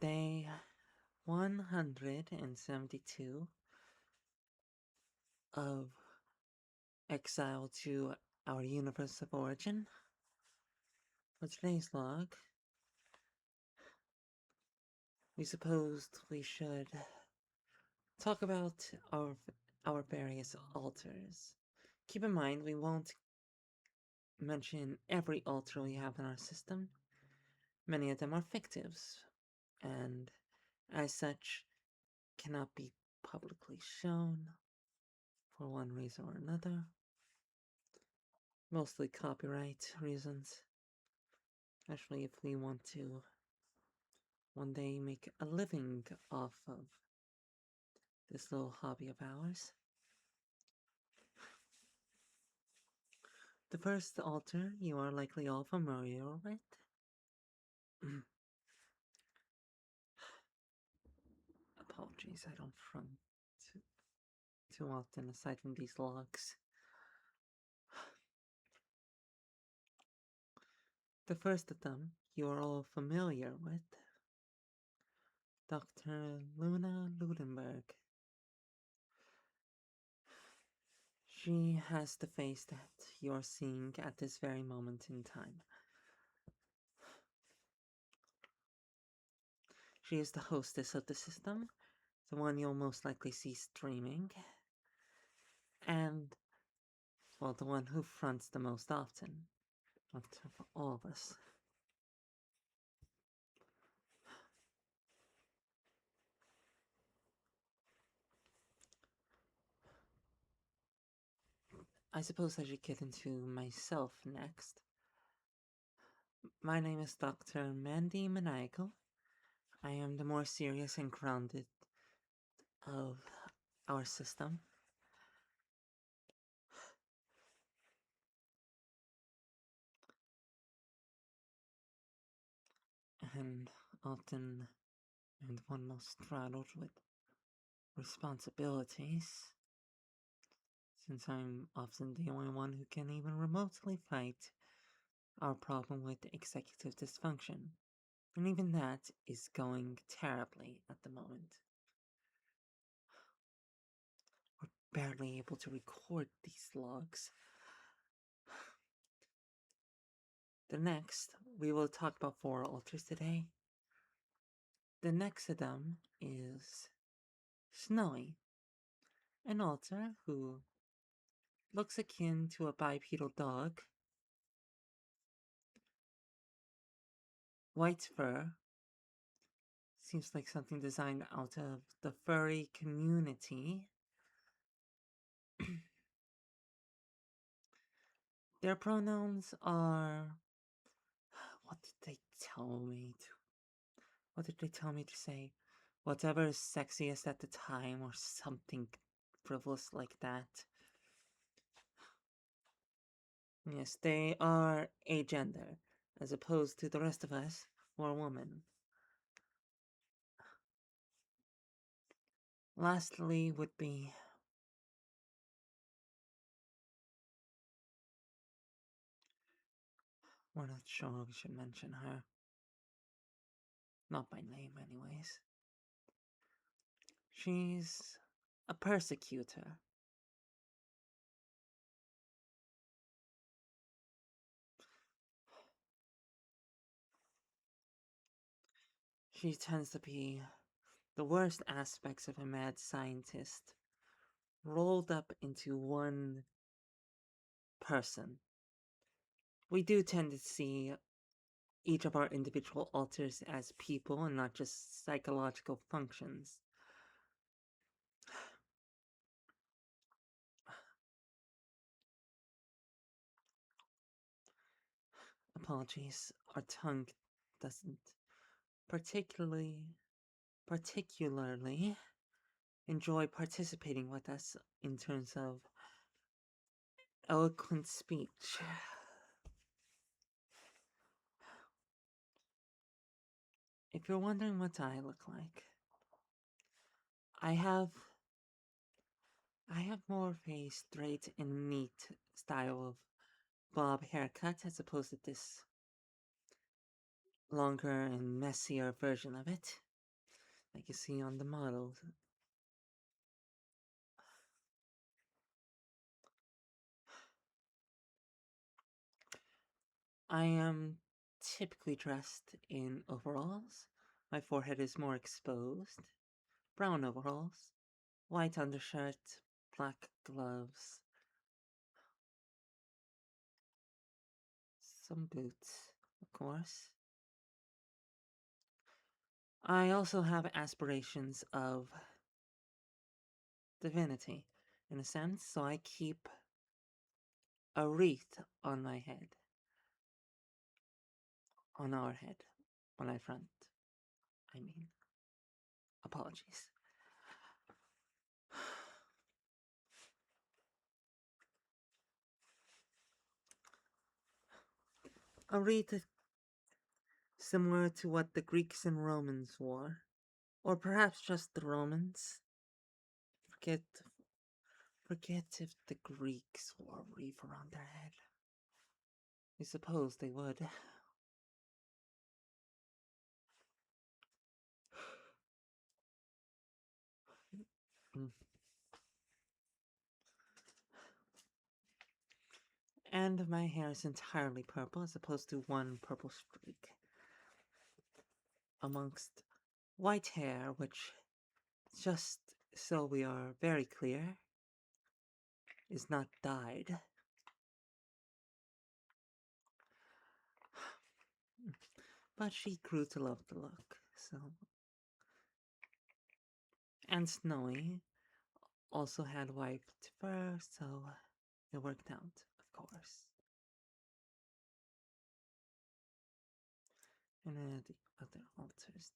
Day 172 of Exile to our universe of origin. For today's log, we supposed we should talk about our various altars. Keep in mind, we won't mention every altar we have in our system. Many of them are fictives, and as such, cannot be publicly shown for one reason or another. Mostly copyright reasons. Especially if we want to one day make a living off of this little hobby of ours. The first altar you are likely all familiar with. Apologies, I don't front too often aside from these logs. The first of them you are all familiar with. Dr. Luna Ludenburg. She has the face that you're seeing at this very moment in time. She is the hostess of the system, the one you'll most likely see streaming, and, well, the one who fronts the most often, of all of us. I suppose I should get into myself next. My name is Dr. Mandy Maniacal. I am the more serious and grounded of our system. And often am the one most straddled with responsibilities, since I'm often the only one who can even remotely fight our problem with executive dysfunction. And even that is going terribly at the moment. We're barely able to record these logs. The next, we will talk about 4 altars today. The next of them is Snowy, an altar who looks akin to a bipedal dog. White fur. Seems like something designed out of the furry community. Their pronouns are... What did they tell me to... What did they tell me to say? Whatever is sexiest at the time, or something frivolous like that. Yes, they are agender, as opposed to the rest of us, who are women. Lastly would be... We're not sure we should mention her. Not by name, anyways. She's a persecutor. She tends to be the worst aspects of a mad scientist rolled up into one person. We do tend to see each of our individual alters as people and not just psychological functions. Apologies, our tongue doesn't particularly enjoy participating with us in terms of eloquent speech. If you're wondering what I look like, I have more of a straight and neat style of bob haircut as opposed to this longer and messier version of it. like you see on the models. I am typically dressed in overalls. My forehead is more exposed. Brown overalls, white undershirt, black gloves, some boots, of course. I also have aspirations of divinity, in a sense, so I keep a wreath on my head, on our head, on our front. I mean, apologies. A wreath similar to what the Greeks and Romans wore, or perhaps just the Romans. Forget, forget if the Greeks wore a wreath around their head. I suppose they would. Mm. And my hair is entirely purple as opposed to one purple streak amongst white hair, which, just so we are very clear, is not dyed. But she grew to love the look, so. And Snowy also had white fur, so it worked out, of course. And then the other altars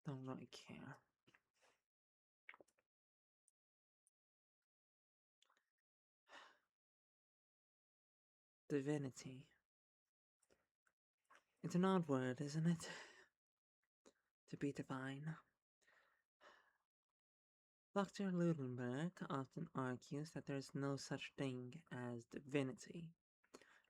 don't really care. Divinity. It's an odd word, isn't it? To be divine. Dr. Ludenburg often argues that there is no such thing as divinity.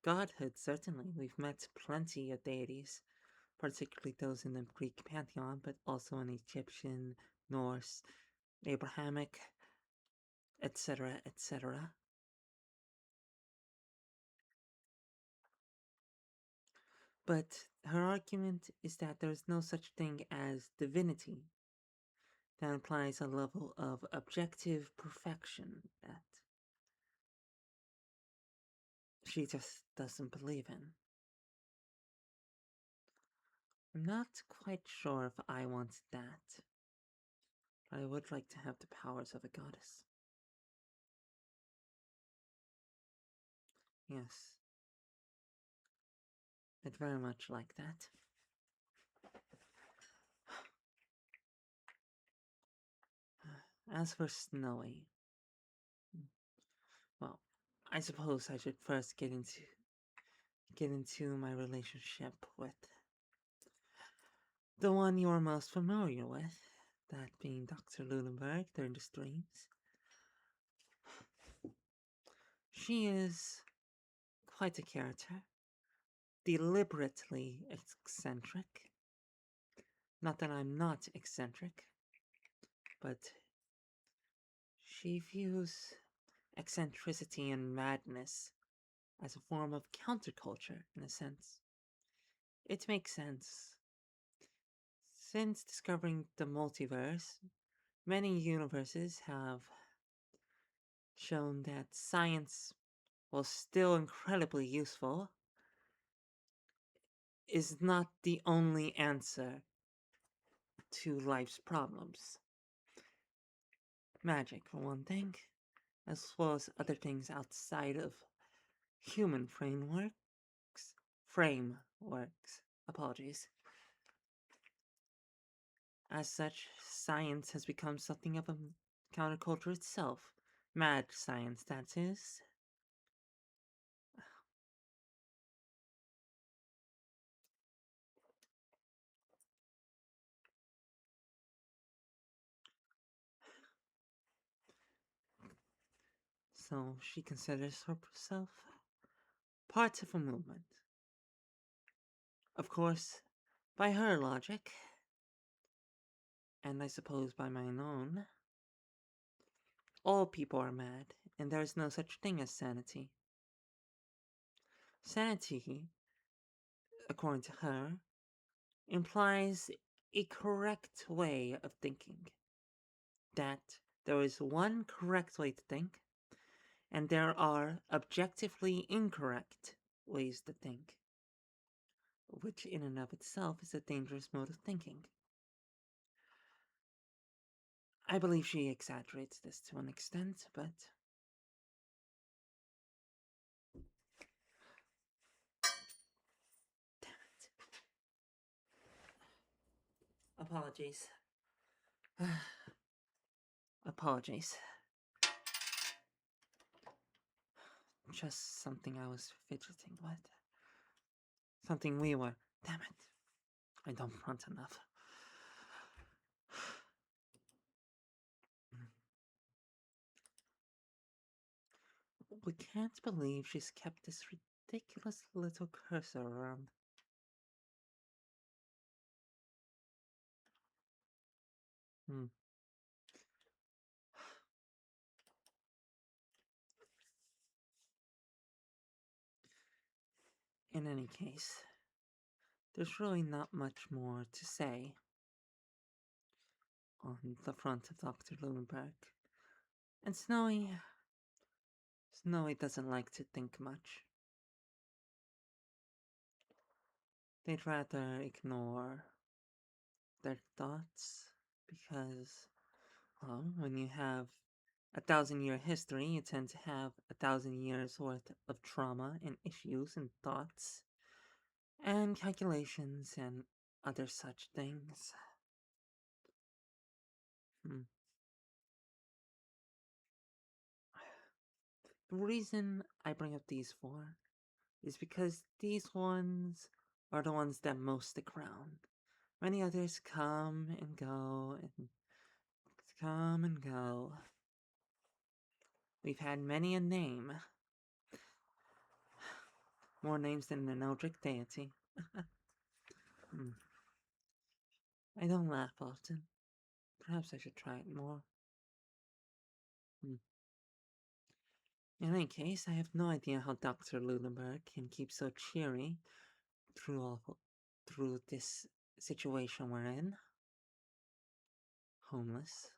Godhood, certainly. We've met plenty of deities, particularly those in the Greek pantheon, but also in Egyptian, Norse, Abrahamic, etc., etc. But her argument is that there is no such thing as divinity. That implies a level of objective perfection that she just doesn't believe in. I'm not quite sure if I want that, but I would like to have the powers of a goddess. Yes, I'd very much like that. As for Snowy, well, I suppose I should first get into my relationship with the one you're most familiar with, that being Dr. Ludenburg during the streams. She is quite a character, deliberately eccentric. Not that I'm not eccentric, but she views eccentricity and madness as a form of counterculture, in a sense. It makes sense. Since discovering the multiverse, many universes have shown that science, while still incredibly useful, is not the only answer to life's problems. Magic, for one thing, as well as other things outside of human frameworks. Apologies. As such, science has become something of a counterculture itself. Mad science, that is. So she considers herself part of a movement. Of course, by her logic, And I suppose by mine own, all people are mad, and there is no such thing as sanity. Sanity, according to her, implies a correct way of thinking. That there is one correct way to think, and there are objectively incorrect ways to think, which in and of itself is a dangerous mode of thinking. I believe she exaggerates this to an extent, but damn it. Apologies. Apologies. Just something I was fidgeting with. Something we were. Damn it. I don't want enough. We can't believe she's kept this ridiculous little cursor around. Hmm. In any case, there's really not much more to say on the front of Dr. Ludenburg. And Snowy doesn't like to think much. They'd rather ignore their thoughts because, well, when you have 1,000-year history, you tend to have 1,000 years worth of trauma and issues and thoughts and calculations and other such things. Hmm. The reason I bring up these four is because these ones are the ones that most stick around. Many others come and go and come and go. We've had many a name. More names than an Eldritch deity. Hmm. I don't laugh often. Perhaps I should try it more. Hmm. In any case, I have no idea how Dr. Ludenberg can keep so cheery through this situation we're in. Homeless,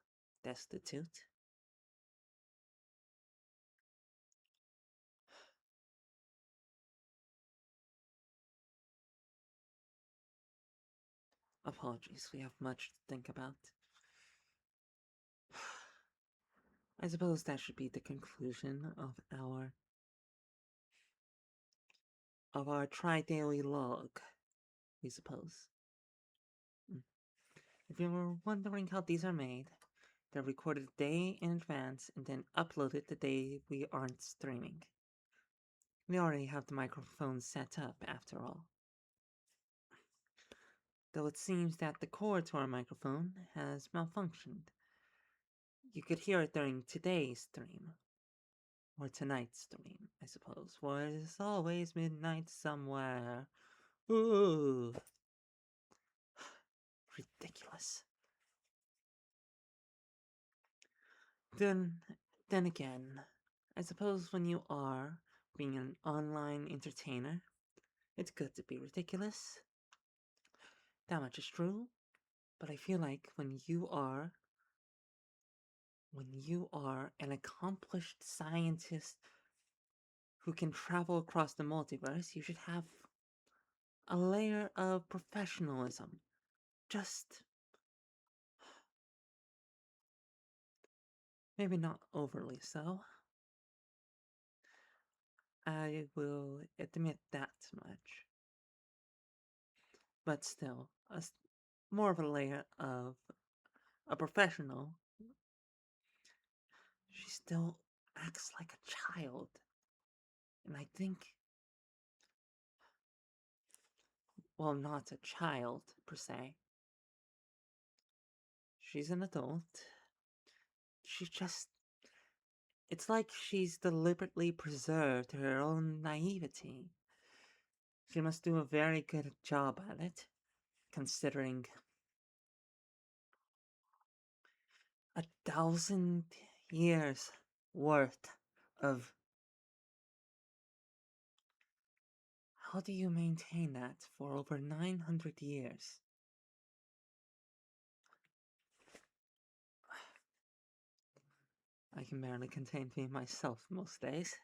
destitute. Apologies, we have much to think about. I suppose that should be the conclusion of our tri-daily log, we suppose. If you were wondering how these are made, they're recorded a day in advance and then uploaded the day we aren't streaming. We already have the microphone set up, after all. Though it seems that the cord to our microphone has malfunctioned. You could hear it during today's stream. Or tonight's stream, I suppose. For it is always midnight somewhere. Ooh. Ridiculous. Then, then again, I suppose when you are being an online entertainer, it's good to be ridiculous. That much is true. But I feel like when you are an accomplished scientist who can travel across the multiverse, you should have a layer of professionalism. Just maybe not overly so. I will admit that much. But still, more of a layer of a professional. She still acts like a child. And I think, well, not a child per se. She's an adult. She just. It's like she's deliberately preserved her own naivety. She must do a very good job at it, considering 1,000 years worth of. How do you maintain that for over 900 years? I can barely contain me myself most days.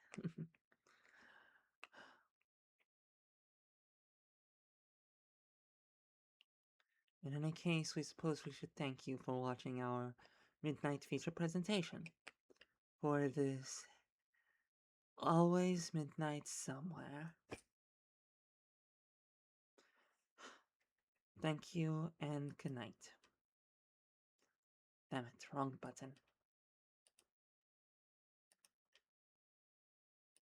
In any case, we suppose we should thank you for watching our midnight feature presentation for this always midnight somewhere. Thank you and good night. Damn it, wrong button.